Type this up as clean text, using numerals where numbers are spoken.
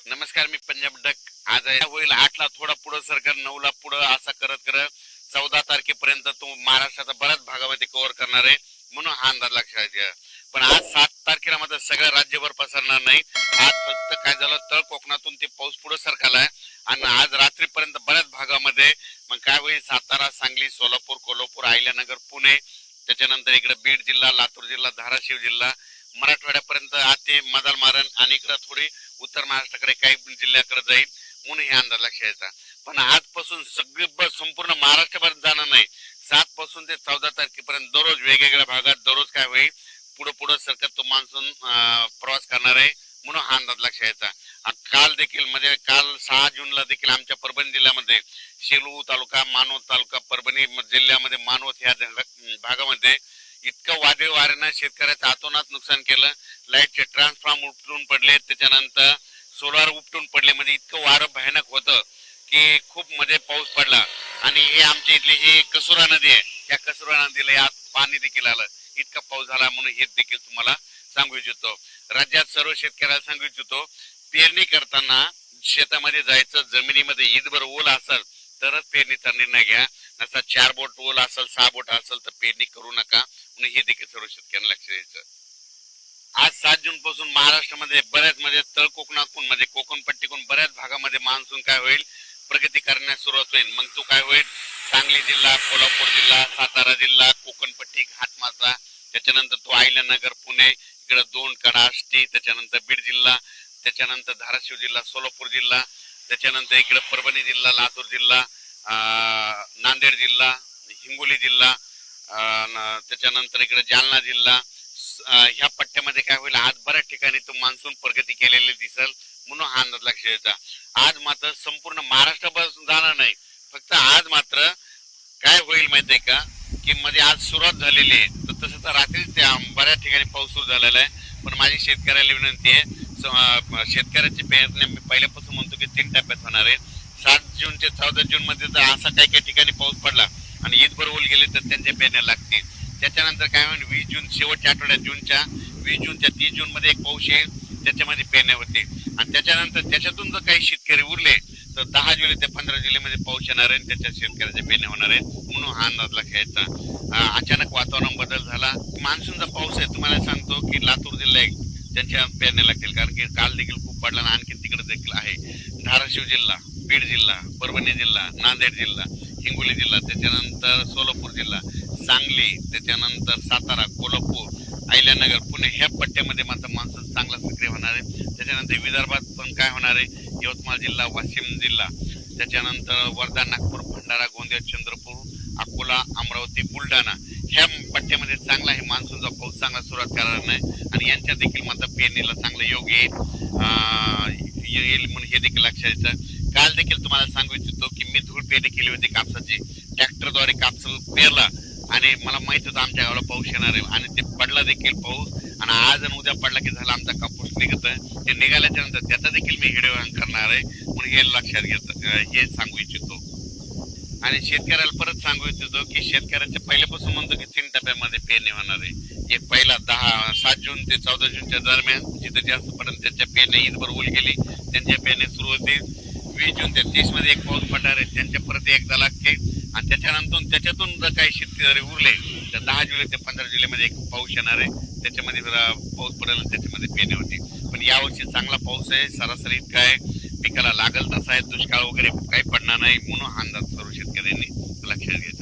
नमस्कार, मी पंजाब डक. आज होईल 8ला थोडा पुढे सरकार, 9ला पुढे, असा करत करत 14 तारखेपर्यंत तो महाराष्ट्राचा बऱ्याच भागामध्ये कव्हर करणार आहे, म्हणून हा अंदाज लक्षात घ्या. पण आज 7 तारखेला मात्र सगळ्या राज्यभर पसरणार नाही. आज फक्त काय झालं, तळ कोकणातून ते पाऊस पुढे सरकारला आणि आज रात्रीपर्यंत बऱ्याच भागामध्ये मग काय होईल, सातारा, सांगली, सोलापूर, कोल्हापूर, अहिल्यानगर, पुणे, त्याच्यानंतर इकडे बीड जिल्हा, लातूर जिल्हा, धाराशिव जिल्हा, मराठवाड्यापर्यंत आज ते मदाल मारण आणि इकडे थोडी उत्तर महाराष्ट्राकडे काही जिल्ह्याकडे जाईल, म्हणून हे अंदाज लक्षात यायचा. पण आजपासून सगळे संपूर्ण महाराष्ट्रभर जाणार नाही. 7 पासून ते 14 तारखेपर्यंत दररोज वेगवेगळ्या भागात दररोज काय होईल, पुढे पुढे सरकार तो मान्सून प्रवास करणार आहे, म्हणून हा अंदाज लक्षात यायचा. काल देखील म्हणजे काल 6 जूनला देखील आमच्या परभणी जिल्ह्यामध्ये शेलू तालुका, मानवत तालुका, परभणी जिल्ह्यामध्ये मानवत ह्या भागामध्ये इतकं वादळी वाऱ्यानं शेतकऱ्याचं अतोनात नुकसान केलं. लाईटचे ट्रान्सफॉर्म उपटून पडले, त्याच्यानंतर सोलार उपटून पडले. म्हणजे इतकं वारं भयानक होतं की खूप मध्ये पाऊस पडला. आणि हे आमच्या इथली ही कसुरा नदी आहे, या कसुरा नदीला यात पाणी देखील आलं, इतका पाऊस झाला. म्हणून हे देखील तुम्हाला सांगू इच्छितो. राज्यात सर्व शेतकऱ्याला सांगू इच्छितो, पेरणी करताना शेतामध्ये जायचं, जमिनीमध्ये ईदभर ओल असेल तरच पेरणीचा निर्णय घ्या. नसा 4 बोट ओल असेल, 6 बोट असेल तर पेरणी करू नका, म्हणून हे देखील सर्व शेतकऱ्यांना लक्ष द्यायचं. आज 7 जून पासून महाराष्ट्रामध्ये बऱ्याच म्हणजे तळ कोकणातून म्हणजे कोकणपट्टीतून बऱ्याच भागामध्ये मान्सून काय होईल, प्रगती करण्यास सुरुवात होईल. मग तो काय होईल, सांगली जिल्हा, कोल्हापूर जिल्हा, सातारा जिल्हा, कोकणपट्टी, घाटमाचा, त्याच्यानंतर तो अहिल्यानगर, पुणे, इकडे 2 कडा, आष्टी, त्याच्यानंतर बीड जिल्हा, त्याच्यानंतर धाराशिव जिल्हा, सोलापूर जिल्हा, त्याच्यानंतर इकडे परभणी जिल्हा, लातूर जिल्हा, नांदेड जिल्हा, हिंगोली जिल्हा, त्याच्यानंतर इकडे जालना जिल्हा, ह्या पट्ट्यामध्ये काय होईल, आज बऱ्याच ठिकाणी तो मान्सून प्रगती केलेली दिसेल, म्हणून हा अंदाज लक्षात यायचा. आज मात्र संपूर्ण महाराष्ट्रभर जाणार नाही, फक्त आज मात्र काय होईल माहितीये का, की मध्ये आज सुरुवात झालेली आहे. तर तसं तर रात्रीच बऱ्याच ठिकाणी पाऊस सुरू झालेला आहे. पण माझी शेतकऱ्याला विनंती आहे, शेतकऱ्याची पेरणी मी पहिल्यापासून म्हणतो की 3 टप्प्यात होणार आहे. 7 जून ते 14 जून मध्ये जर असा काही ठिकाणी पाऊस पडला आणि ईदभर ओल गेले तर त्यांच्या पेरण्या लागतील. त्याच्यानंतर काय होईल, 20 जून शेवटच्या आठवड्यात, 20 जूनच्या 30 जून मध्ये एक पाऊस येईल, त्याच्यामध्ये पेरण्या होतील. आणि त्याच्यानंतर त्याच्यातून जर काही शेतकरी उरले तर 10 जुलै ते 15 जुलैमध्ये पाऊस येणार आहे, त्याच्या शेतकऱ्याच्या पेरण्या होणार आहेत, म्हणून हा अंदाज लक्षात यायचा. अचानक वातावरण बदल झाला, मान्सूनचा पाऊस आहे. तुम्हाला सांगतो की लातूर जिल्हा एक त्यांच्या पेरण्या लागतील, कारण की काल देखील खूप पडला आणि आणखी तिकडे देखील आहे. धाराशिव जिल्हा, बीड जिल्हा, परभणी जिल्हा, नांदेड जिल्हा, हिंगोली जिल्हा, त्याच्यानंतर सोलापूर जिल्हा, सांगली, त्याच्यानंतर सातारा, कोल्हापूर, अहिल्यानगर, पुणे ह्या पट्ट्यामध्ये मात्र मान्सून चांगला सक्रिय होणार आहे. त्याच्यानंतर विदर्भात पण काय होणार आहे, यवतमाळ जिल्हा, वाशिम जिल्हा, त्याच्यानंतर वर्धा, नागपूर, भंडारा, गोंदिया, चंद्रपूर, अकोला, अमरावती, बुलढाणा ह्या पट्ट्यामध्ये चांगला हे मान्सूनचा पाऊस चांगला सुरुवात करणार नाही. आणि यांच्या देखील मात्र पेरणीला चांगला योग येईल म्हणून हे देखील लक्षात यायचं. काल देखील तुम्हाला सांगू इच्छितो की मी धूळ पेरणी केली होती कापसाची, ट्रॅक्टरद्वारे कापस पेरला आणि मला माहित होतं आमच्या गावाला पाऊस येणार आहे आणि ते पडला देखील पाऊस. आणि आज आणि उद्या पडला की झाला आमचा कापूस निघत आहे. ते निघाल्याच्या नंतर त्याचा देखील मी व्हिडिओ करणार आहे, म्हणून हे लक्षात घेत हे सांगू इच्छितो. आणि शेतकऱ्याला परत सांगू इच्छितो की शेतकऱ्यांच्या पहिल्यापासून म्हणतो की 3 टप्प्यामध्ये पेरणी होणार आहे. एक पहिला 7 जून ते 14 जूनच्या दरम्यान जिथे जास्त पर्यंत त्यांच्या पेरण्या ईदभर ओल गेली त्यांच्या पेरण्या सुरू होतील. 20 जून ते 30 मध्ये एक पाऊस पडणार आहे, त्यांच्या परत एकदा लागते. आणि त्याच्यानंतर त्याच्यातून जर काही शेतकरी उरले तर 10 जुलै ते 15 जुलैमध्ये एक पाऊस येणार आहे, त्याच्यामध्ये पाऊस पडेल आणि त्याच्यामध्ये पेरणी होती. पण यावर्षी चांगला पाऊस आहे, सरासरी काय पिकाला लागल तसा आहे, दुष्काळ वगैरे काही पडणार नाही, म्हणून अंदाज सर्व शेतकऱ्यांनी लक्षात घ्यायचा.